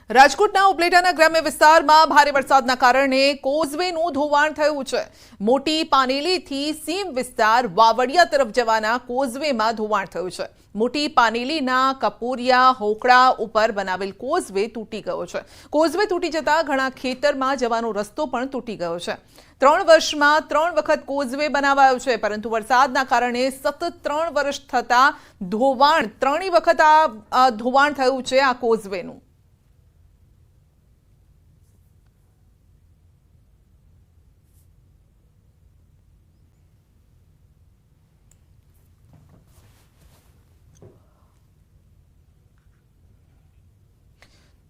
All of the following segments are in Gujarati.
રાજકોટના ઉપલેટાના ગ્રામ્ય વિસ્તારમાં ભારે વરસાદના કારણે કોઝવેનું ધોવાણ થયું છે। મોટી પાનેલીથી સીમ વિસ્તાર વાવડિયા તરફ જવાના કોઝવેમાં ધોવાણ થયું છે। મોટી પાનેલીના કપૂરિયા હોકડા ઉપર બનાવેલ કોઝવે તૂટી ગયો છે। કોઝવે તૂટી જતા ઘણા ખેતરમાં જવાનો રસ્તો પણ તૂટી ગયો છે। 3 વર્ષમાં 3 વખત કોઝવે બનાવાયો છે, પરંતુ વરસાદના કારણે સતત 3 વર્ષ થતા ધોવાણ 3 વખત આ ધોવાણ થયું છે આ કોઝવેનું।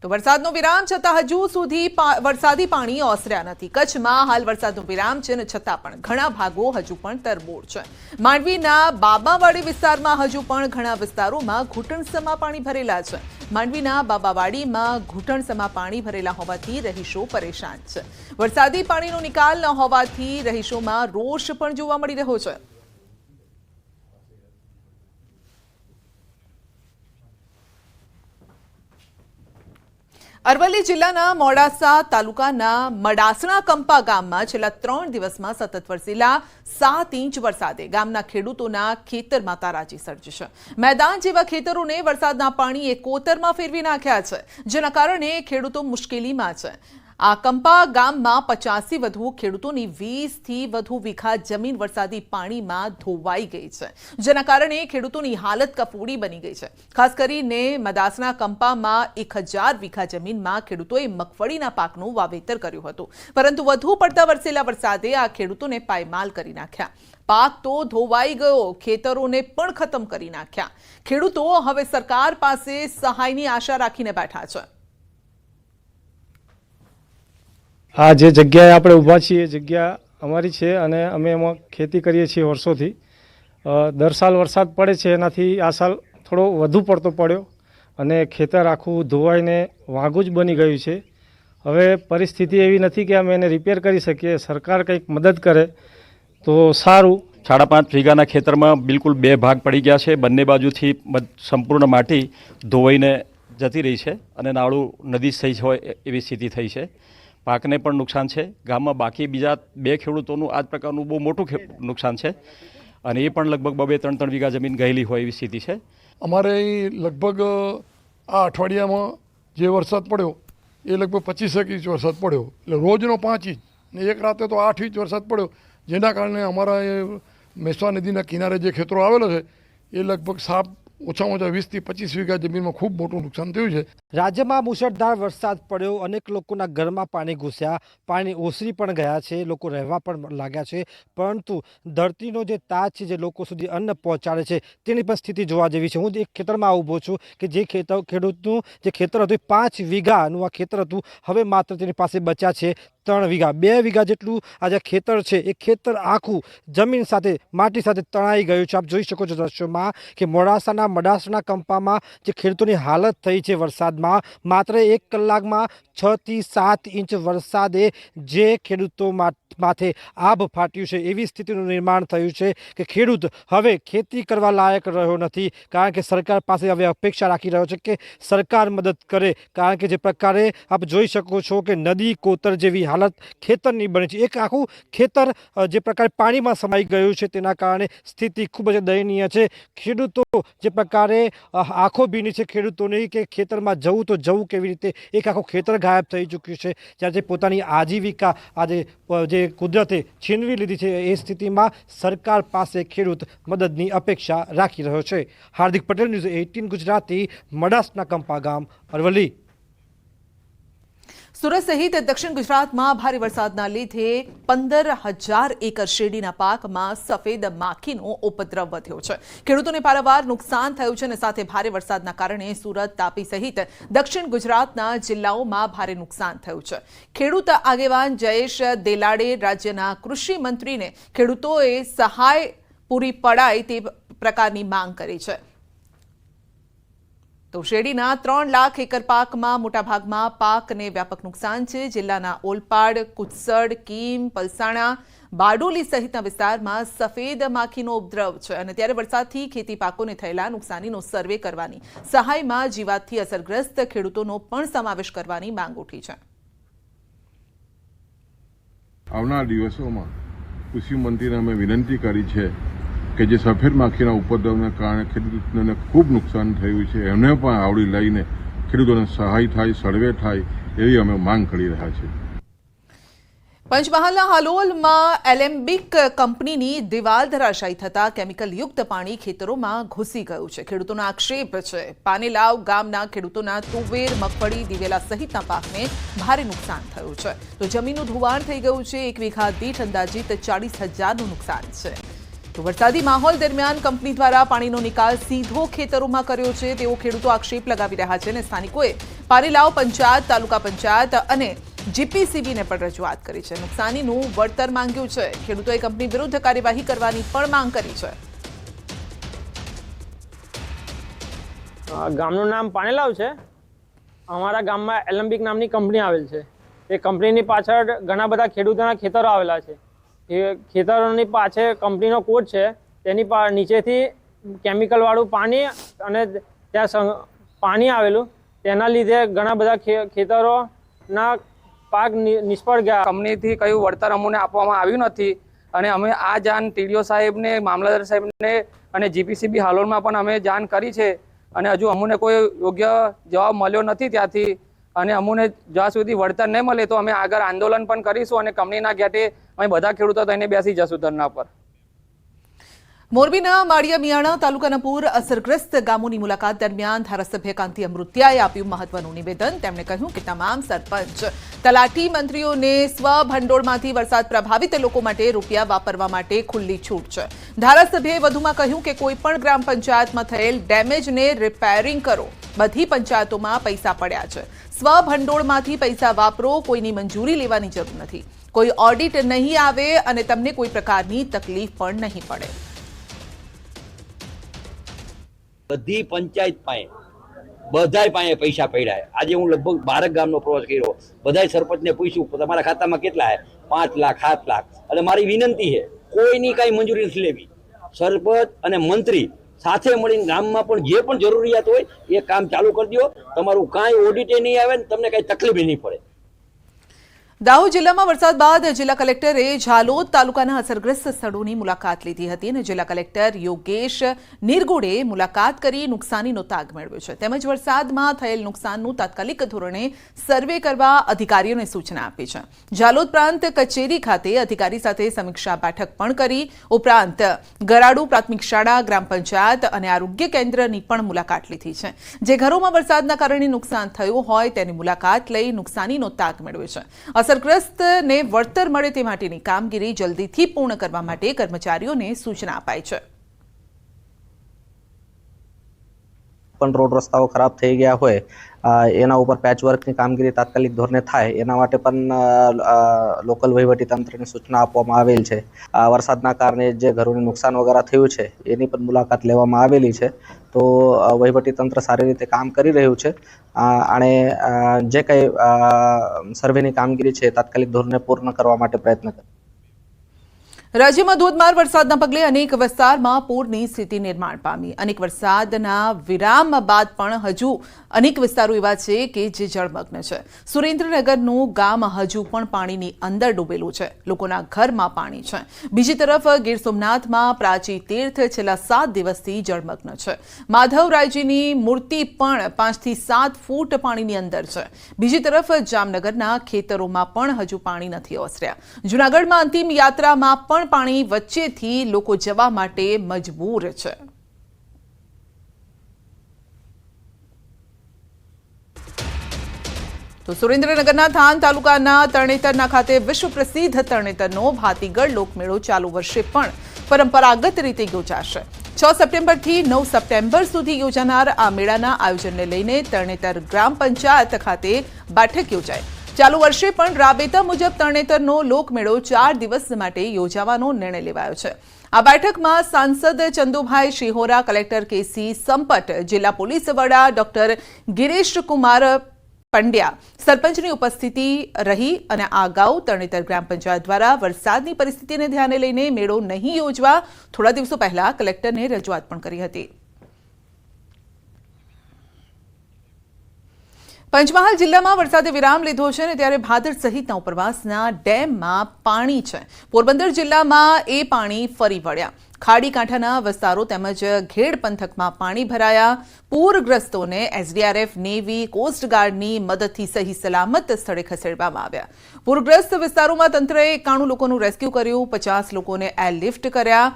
તો વરસાદનો વિરામ છતાં હજુ સુધી વરસાદી પાણી ઓસર્યા નથી। કચ્છમાં હાલ વરસાદનો વિરામ છે, છતાં પણ ઘણા ભાગો હજુ પણ તરબોળ છે। માંડવીના બાબાવાડી વિસ્તારમાં હજુ પણ ઘણા વિસ્તારોમાં ઘૂંટણસમા પાણી ભરેલા છે। માંડવીના બાબાવાડીમાં ઘૂંટણસમા પાણી ભરેલા હોવાથી રહીશો પરેશાન છે। વરસાદી પાણીનો નિકાલ ન હોવાથી રહીશોમાં રોષ પણ જોવા મળી રહ્યો છે। અરવલ્લી જિલ્લાના મોડાસા તાલુકાના મડાસણા કંપા ગામમાં છેલ્લા 3 દિવસમાં સતત વરસેલા 7 ઇંચ વરસાદે ગામના ખેડૂતોના ખેતરમાં તારાજી સર્જી છે। મેદાન જેવા ખેતરોને વરસાદના પાણીએ કોતરમાં ફેરવી નાખ્યા છે, જેના કારણે ખેડૂતો મુશ્કેલીમાં છે। આ કંપા ગામમાં 50થી વધુ ખેડૂતોની 20થી વધુ વીઘા જમીન વરસાદી પાણીમાં ધોવાઈ ગઈ છે, જેના કારણે ખેડૂતોની હાલત કફોડી બની ગઈ છે। ખાસ કરીને મડાસણા કંપામાં 1000 વીઘા જમીનમાં ખેડૂતોએ મગફળીના પાકનું વાવેતર કર્યું હતું, પરંતુ વધુ પડતા વરસેલા વરસાદે આ ખેડૂતોને પાયમાલ કરી નાખ્યા। પાક તો ધોવાઈ ગયો, ખેતરોને પણ ખતમ કરી નાખ્યા। ખેડૂતો હવે સરકાર પાસે સહાયની આશા રાખીને બેઠા છે। આ જે જગ્યાએ આપણે ઊભા છીએ એ જગ્યા અમારી છે અને અમે એમાં ખેતી કરીએ છીએ વર્ષોથી। દર સાલ વરસાદ પડે છે, એનાથી આ સાલ થોડો વધુ પડતો પડ્યો અને ખેતર આખું ધોવાઈને વાંગું જ બની ગયું છે। હવે પરિસ્થિતિ એવી નથી કે અમે એને રિપેર કરી શકીએ। સરકાર કંઈક મદદ કરે તો સારું। 5.5 વીઘાના ખેતરમાં બિલકુલ 2 ભાગ પડી ગયા છે। બંને બાજુથી સંપૂર્ણ માટી ધોવાઈને જતી રહી છે અને નાળું નદી થઈ હોય એવી સ્થિતિ થઈ છે। પાકને પણ નુકસાન છે। ગામમાં બાકી બીજા 2 ખેડૂતોનું આ જ પ્રકારનું બહુ મોટું નુકસાન છે અને એ પણ લગભગ 2-3 વીઘા જમીન ગયેલી હોય એવી સ્થિતિ છે। અમારે અહીં લગભગ આ અઠવાડિયામાં જે વરસાદ પડ્યો એ લગભગ 25 ઇંચ વરસાદ પડ્યો, એટલે રોજનો 5 ઇંચ ને એક રાતે તો 8 ઇંચ વરસાદ પડ્યો, જેના કારણે અમારા એ મેશ્વા નદીના કિનારે જે ખેતરો આવેલો છે એ લગભગ ઓછામાં ઓછા 20થી 25 વીઘા જમીનમાં ખૂબ મોટું નુકસાન થયું છે। રાજ્યમાં મુશળધાર વરસાદ પડ્યો, અનેક લોકોના ઘરમાં પાણી ઘૂસ્યા, પાણી ઓસરી પણ ગયા છે, લોકો રહેવા પણ લાગ્યા છે, પરંતુ ધરતીનો જે તાજ છે, જે લોકો સુધી અન્ન પહોંચાડે છે, તેની પણ સ્થિતિ જોવા જેવી છે। હું એક ખેતરમાં ઊભો છું કે જે ખેડૂતનું જે ખેતર હતું 5 વીઘાનું આ ખેતર હતું, હવે માત્ર તેની પાસે બચ્યા છે 3 વીઘા। 2 વીઘા જેટલું આ જે ખેતર છે એ ખેતર આખું જમીન સાથે માટી સાથે તણાઈ ગયું છે। આપ જોઈ શકો છો દ્રશ્યોમાં કે મોડાસાના મડાસણા કંપામાં જે ખેડૂતોની હાલત થઈ છે વરસાદમાં, માત્ર 1 કલાકમાં 6 થી 7 ઇંચ વરસાદે જે ખેડૂતો માથે આભ ફાટ્યું છે એવી સ્થિતિનું નિર્માણ થયું છે કે ખેડૂત હવે ખેતી કરવા લાયક રહ્યો નથી, કારણ કે સરકાર પાસે હવે અપેક્ષા રાખી રહ્યો છે કે સરકાર મદદ કરે। કારણ કે જે પ્રકારે આપ જોઈ શકો છો કે નદી કોતર જેવી હાલત ખેતરની બની છે, એક આખું ખેતર જે પ્રકારે પાણીમાં સમાઈ ગયું છે, તેના કારણે સ્થિતિ ખૂબ જ દયનીય છે। ખેડૂતો જે પ્રકારે આંખો ભીની છે ખેડૂતોની કે ખેતરમાં જવું તો જવું કેવી રીતે, એક આખું ખેતર ગાયબ થઈ ચૂક્યું છે, જ્યારે પોતાની આજીવિકા આજે જે કુદરતે છીનવી લીધી છે એ સ્થિતિમાં સરકાર પાસે ખેડૂત મદદની અપેક્ષા રાખી રહ્યો છે। હાર્દિક પટેલ, ન્યૂઝ 18 ગુજરાતી, મડાસણા કંપા ગામ, અરવલ્લી। સુરત સહિત દક્ષિણ ગુજરાતમાં ભારે વરસાદના લીધે 15,000 એકર શેરડીના પાકમાં સફેદ માખીનો ઉપદ્રવ વધ્યો છે। ખેડૂતોને પારાવાર નુકસાન થયું છે અને સાથે ભારે વરસાદના કારણે સુરત, તાપી સહિત દક્ષિણ ગુજરાતના જિલ્લાઓમાં ભારે નુકસાન થયું છે। ખેડૂત આગેવાન જયેશ દેલાડે રાજ્યના કૃષિ મંત્રીને ખેડૂતોએ સહાય પૂરી પડાય તે પ્રકારની માંગ કરી છે। તો શેરડીના 3 લાખ એકર પાકમાં મોટાભાગમાં પાકને વ્યાપક નુકસાન છે. જિલ્લાના ઓલપાડ, કુત્સડ, કીમ, પલસાણા, બારડોલી સહિતના વિસ્તારમાં સફેદ માખીનો ઉપદ્રવ છે અને ત્યારે વરસાદથી ખેતી પાકોને થયેલા નુકસાનીનો સર્વે કરવાની સહાયમાં જીવાતથી અસરગ્રસ્ત ખેડૂતોનો પણ સમાવેશ કરવાની માંગ ઉઠી છે. આવનાર દિવસોમાં કૃષિ મંત્રીને અમે વિનંતી કરી છે કે જે સફેદ માખીના ઉપદ્રવના કારણે ખેડૂતોને ખૂબ નુકસાન થયું છે એમને પણ આવડી લઈને ખેડૂતોને સહાય થાય, સર્વે થાય એવી અમે માંગ કરી રહ્યા છીએ. પંચમહાલના હાલોલમાં એલેમ્બિક કંપનીની દિવાલ ધરાશાયી થતા કેમિકલયુક્ત પાણી ખેતરોમાં ઘૂસી ગયું છે. ખેડૂતોનો આક્ષેપ છે પાનેલાવ ગામના ખેડૂતોના તુવેર, મગફળી, દિવેલા સહિતના પાકને ભારે નુકસાન થયું છે. તો જમીનનું ધોવાણ થઈ ગયું છે. 1 વીઘા દીઠ અંદાજિત 40,000નું નુકસાન છે. તો વરસાદી માહોલ દરમિયાન કંપની દ્વારા પાણીનો નિકાલ સીધો ખેતરોમાં કર્યો છે તેવો ખેડૂતો આક્ષેપ લગાવી રહ્યા છે અને સ્થાનિકોએ પાનેલાવ પંચાયત, તાલુકા પંચાયત અને જીપીસીબીને પણ રજૂઆત કરી છે. નુકસાનીનું વળતર માંગ્યું છે. ખેડૂતોએ કંપની વિરુદ્ધ કાર્યવાહી કરવાની પણ માંગ કરી છે. ગામનું નામ પાનેલાવ છે. અમારા ગામમાં એલેમ્બિક નામની કંપની આવેલ છે. એ કંપનીની પાછળ ઘણા બધા ખેડૂતોના ખેતરો આવેલા છે. એ ખેતરોની પાછળ કંપનીનો કોટ છે. તેની નીચેથી કેમિકલવાળું પાણી અને ત્યાં પાણી આવેલું, તેના લીધે ઘણા બધા ખેતરોના પાક નિષ્ફળ ગયા. કંપનીથી કયું વળતર અમને આપવામાં આવ્યું નથી અને અમે આ જાણ ટીડીઓ સાહેબને, મામલતદાર સાહેબને અને જીપીસીબી હાલોલમાં પણ અમે જાણ કરી છે અને હજુ અમને કોઈ યોગ્ય જવાબ મળ્યો નથી ત્યાંથી. અને અમને જ્યાં સુધી વળતર નહીં મળે તો અમે આગળ આંદોલન પણ કરીશું અને કંપનીના ગેટે અમે બધા ખેડૂતો થઈને બેસી જશું ધરણા પર. મોરબીના માળિયા મિયાણા તાલુકાના પૂર અસરગ્રસ્ત ગામોની મુલાકાત દરમિયાન ધારાસભ્ય કાંતિ અમૃતિયાએ આપ્યું મહત્વનું નિવેદન. તેમણે કહ્યું કે તમામ સરપંચ, તલાટી, મંત્રીઓને સ્વભંડોળમાંથી વરસાદ પ્રભાવિત લોકો માટે રૂપિયા વાપરવા માટે ખુલ્લી છૂટ છે. ધારાસભ્યએ વધુમાં કહ્યું કે કોઈપણ ગ્રામ પંચાયતમાં થયેલ ડેમેજને રિપેરિંગ કરો. બધી પંચાયતોમાં પૈસા પડ્યા છે. સ્વભંડોળમાંથી પૈસા વાપરો. કોઈની મંજૂરી લેવાની જરૂર નથી. કોઈ ઓડિટ નહીં આવે અને તમને કોઈ પ્રકારની તકલીફ પણ નહીં પડે. બધી પંચાયત પાસે, બધાય પાસે પૈસા પડ્યા. આજે હું લગભગ 12 ગામનો પ્રવાસ કર્યો. બધાય સરપંચને પૂછ્યું તમારા ખાતામાં કેટલા છે? 5 લાખ, 7 લાખ. એટલે મારી વિનંતી છે કોઈની કાંઈ મંજૂરી નથી લેવી. સરપંચ અને મંત્રી સાથે મળીને ગામમાં પણ જે પણ જરૂરિયાત હોય એ કામ ચાલુ કરી દો. તમારું કાંઈ ઓડિટ નહીં આવે ને તમને કાંઈ તકલીફ નહીં પડે. દાહોદ જિલ્લામાં વરસાદ બાદ જિલ્લા કલેક્ટરે ઝાલોદ તાલુકાના અસરગ્રસ્ત સ્થળોની મુલાકાત લીધી હતી અને જિલ્લા કલેક્ટર યોગેશ નિરગુડે મુલાકાત કરી નુકસાનીનો તાગ મેળવ્યો છે. તેમજ વરસાદમાં થયેલ નુકસાનનું તાત્કાલિક ધોરણે સર્વે કરવા અધિકારીઓને સૂચના આપી છે. ઝાલોદ પ્રાંત કચેરી ખાતે અધિકારી સાથે સમીક્ષા બેઠક પણ કરી. ઉપરાંત ગરાડુ પ્રાથમિક શાળા, ગ્રામ પંચાયત અને આરોગ્ય કેન્દ્રની પણ મુલાકાત લીધી છે. જે ઘરોમાં વરસાદના કારણે નુકસાન થયું હોય તેની મુલાકાત લઈ નુકસાનીનો તાગ મેળવ્યો છે. અસરગ્રસ્તને વળતર મળે તે માટેની કામગીરી જલ્દીથી પૂર્ણ કરવા માટે કર્મચારીઓને સૂચના અપાઈ છે. પણ રોડ રસ્તાઓ ખરાબ થઈ ગયા હોય એના ઉપર પેચવર્કની કામગીરી તાત્કાલિક ધોરણે થાય એના માટે પણ લોકલ વહીવટીતંત્રને સૂચના આપવામાં આવેલ છે. વરસાદના કારણે જે ઘરોને નુકસાન વગેરે થયું છે એની પણ મુલાકાત લેવામાં આવેલી છે. તો વહીવટીતંત્ર સારી રીતે કામ કરી રહ્યું છે અને જે કંઈ સર્વેની કામગીરી છે તાત્કાલિક ધોરણે પૂર્ણ કરવા માટે પ્રયત્ન કરે. રાજ્યમાં ધોધમાર વરસાદના પગલે અનેક વિસ્તારમાં પૂરની સ્થિતિ નિર્માણ પામી. અનેક વરસાદના વિરામ બાદ પણ હજુ અનેક વિસ્તારો એવા છે કે જે જળમગ્ન છે. સુરેન્દ્રનગરનું ગામ હજુ પણ પાણીની અંદર ડૂબેલું છે. લોકોના ઘરમાં પાણી છે. બીજી તરફ ગીર સોમનાથમાં પ્રાચી તીર્થ છેલ્લા 7 દિવસથી જળમગ્ન છે. માધવરાયજીની મૂર્તિ પણ 5 થી 7 ફૂટ પાણીની અંદર છે. બીજી તરફ જામનગરના ખેતરોમાં પણ હજુ પાણી નથી ઓસર્યા. જૂનાગઢમાં અંતિમ યાત્રામાં પણ પાણી વચ્ચેથી લોકો જવા માટે મજબૂર છે. તો સુરેન્દ્રનગરના થાન તાલુકાના તરણેતરના ખાતે વિશ્વ પ્રસિદ્ધ તરણેતરનો ભાતીગળ લોકમેળો ચાલુ વર્ષે પણ પરંપરાગત રીતે યોજાશે. 6 સપ્ટેમ્બરથી 9 સપ્ટેમ્બર સુધી યોજાનાર આ મેળાના આયોજનને લઈને તરણેતર ગ્રામ પંચાયત ખાતે બેઠક યોજાઈ. ચાલુ વર્ષે પણ રાબેતા મુજબ તરણેતરનો લોકમેળો 4 દિવસ માટે યોજવાનો નિર્ણય લેવાયો છે. આ બેઠકમાં સાંસદ ચંદુભાઈ શિહોરા, કલેક્ટર કેસી સંપટ, જિલ્લા પોલીસ વડા ડોક્ટર ગિરીશ કુમાર પંડ્યા સરપંચની ઉપસ્થિતિ રહી અને આ અગાઉ તરણેતર ગ્રામ પંચાયત દ્વારા વરસાદની પરિસ્થિતિને ધ્યાને લઈને મેળો નહીં યોજવા થોડા દિવસો પહેલા કલેક્ટરને રજૂઆત પણ કરી હતી. પંચમહાલ જિલ્લામાં વરસાદે વિરામ લીધો છે અને ત્યારે ભાદર સહિતના ઉપરવાસના ડેમમાં પાણી છે. પોરબંદર જિલ્લામાં એ પાણી ફરી વળ્યા. ખાડી કાંઠાના વિસ્તારો તેમજ ઘેડ પંથકમાં પાણી ભરાયા. પૂરગ્રસ્તોને એસડીઆરએફ, નેવી, કોસ્ટગાર્ડની મદદથી સહી સલામત સ્થળે ખસેડવામાં આવ્યા. પૂરગ્રસ્ત વિસ્તારોમાં તંત્રએ 91 લોકોનું રેસ્ક્યુ કર્યું, 50 લોકોને એરલિફ્ટ કર્યા,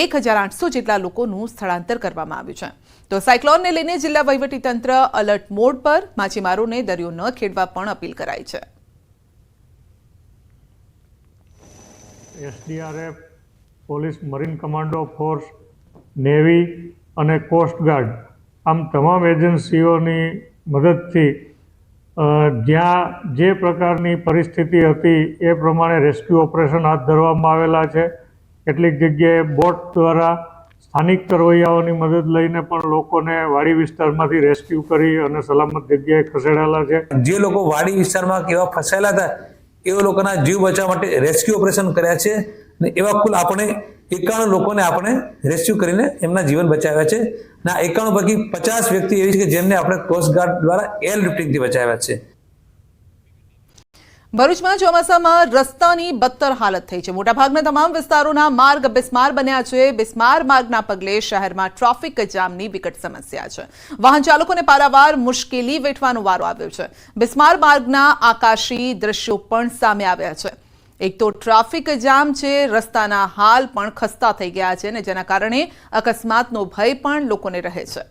1800 જેટલા લોકોનું સ્થળાંતર કરવામાં આવ્યું છે. તો સાયક્લોનને લઈને જિલ્લા વહીવટીતંત્ર અલર્ટ મોડ પર, માછીમારોને દરિયો ન ખેડવા પણ અપીલ કરાઈ છે. SDRF, police, marine commando force, navy અને કોસ્ટગાર્ડ આમ તમામ એજન્સીઓની મદદથી જ્યાં જે પ્રકારની પરિસ્થિતિ હતી એ પ્રમાણે રેસ્ક્યુ ઓપરેશન હાથ ધરવામાં આવેલા છે. કેટલીક જગ્યાએ બોટ દ્વારા સ્થાનિક તરવૈયાઓની મદદ લઈને પણ લોકોને વાડી વિસ્તારમાંથી રેસ્ક્યુ કરી અને સલામત જગ્યાએ ખસેડાયેલા છે. જે લોકો વાડી વિસ્તારમાં કેવા ફસાયેલા હતા એવા લોકોના જીવ બચાવવા માટે રેસ્ક્યુ ઓપરેશન કર્યા છે અને એવા કુલ આપણે 91 લોકોને આપણે રેસ્ક્યુ કરીને એમના જીવન બચાવ્યા છે. અને આ 91 પૈકી 50 વ્યક્તિ એવી છે કે જેમને આપણે કોસ્ટગાર્ડ દ્વારા એર લિફ્ટિંગથી બચાવ્યા છે. ભરૂચમાં ચોમાસામાં રસ્તાની બદતર હાલત થઈ છે. મોટાભાગના તમામ વિસ્તારોના માર્ગ બિસ્માર બન્યા છે. બિસ્માર માર્ગના પગલે શહેરમાં ટ્રાફિક જામની વિકટ સમસ્યા છે. વાહન ચાલકોને પારાવાર મુશ્કેલી વેઠવાનો વારો આવ્યો છે. બિસ્માર માર્ગના આકાશી દ્રશ્યો પણ સામે આવ્યા છે. એક તો ટ્રાફિક જામ છે, રસ્તાના હાલ પણ ખસ્તા થઈ ગયા છે અને જેના કારણે અકસ્માતનો ભય પણ લોકોને રહે છે.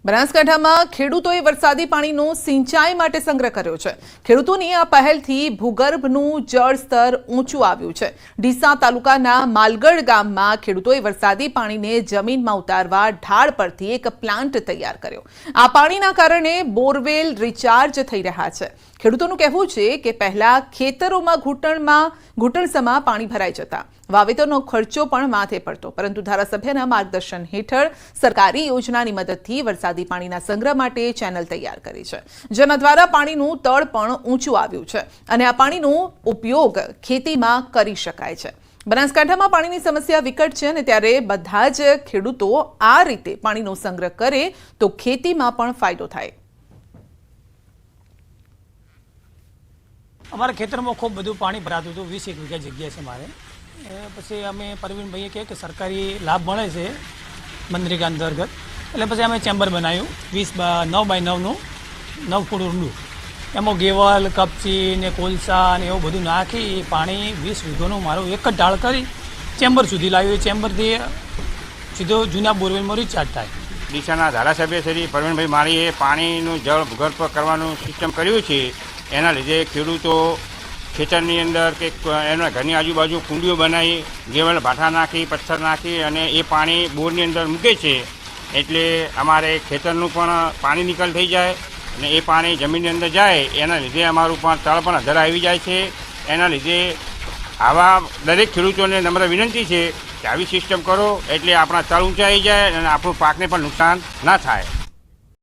બનાસકાંઠામાં ખેડૂતોએ વરસાદી પાણીનો સિંચાઈ માટે સંગ્રહ કર્યો છે. ખેડૂતોની આ પહેલથી ભૂગર્ભનું જળસ્તર ઊંચું આવ્યું છે. ડીસા તાલુકાના માલગઢ ગામમાં ખેડૂતોએ વરસાદી પાણીને જમીનમાં ઉતારવા ઢાળ પરથી એક પ્લાન્ટ તૈયાર કર્યો. આ પાણીના કારણે બોરવેલ રિચાર્જ થઈ રહ્યા છે. ખેડૂતોનું કહેવું છે કે પહેલા ખેતરોમાં ઘૂંટણસમાં પાણી ભરાઈ જતા, વાવેતરનો ખર્ચો પણ માથે પડતો, પરંતુ ધારાસભ્યના માર્ગદર્શન હેઠળ સરકારી યોજનાની મદદથી વરસાદી પાણીના સંગ્રહ માટે ચેનલ તૈયાર કરી છે, જેના દ્વારા પાણીનું તળ પણ ઊંચું આવ્યું છે અને આ પાણીનો ઉપયોગ ખેતીમાં કરી શકાય છે. બનાસકાંઠામાં પાણીની સમસ્યા વિકટ છે અને ત્યારે બધા જ ખેડૂતો આ રીતે પાણીનો સંગ્રહ કરે તો ખેતીમાં પણ ફાયદો થાય. અમારા ખેતરમાં ખૂબ બધું પાણી ભરાતું હતું. 20 વીઘા જગ્યા છે મારે. પછી અમે પરવીનભાઈએ કહે કે સરકારી લાભ મળે છે મનરેગા અંતર્ગત, એટલે પછી અમે ચેમ્બર બનાવ્યું 9x9નું 9 ફૂટ ઊંડું. એમાં ગેવલ, કપચી ને કોલસા ને એવું બધું નાખી પાણી 20 વીઘાનું મારું એક જ ઢાળ કરી ચેમ્બર સુધી લાવ્યું. એ ચેમ્બરથી સીધો જૂના બોરવેલમાં રિચાર્જ થાય. ડીસાના ધારાસભ્ય શ્રી પરવીનભાઈ માળીએ પાણીનું જળ ભૂગર્ભ કરવાનું સિસ્ટમ કર્યું છે. એના લીધે ખેડૂતો ખેતરની અંદર કે એના ઘરની આજુબાજુ કુંડીઓ બનાવી ગેવલ ભાઠા નાખી, પથ્થર નાખી અને એ પાણી બોરની અંદર મૂકે છે. એટલે અમારે ખેતરનું પણ પાણી નિકાલ થઈ જાય અને એ પાણી જમીનની અંદર જાય, એના લીધે અમારું પણ તળ પણ અધર આવી જાય છે. એના લીધે આવા દરેક ખેડૂતોને નમ્ર વિનંતી છે કે આવી સિસ્ટમ કરો એટલે આપણા તળ ઊંચાઈ જાય અને આપણું પાકને પણ નુકસાન ના થાય.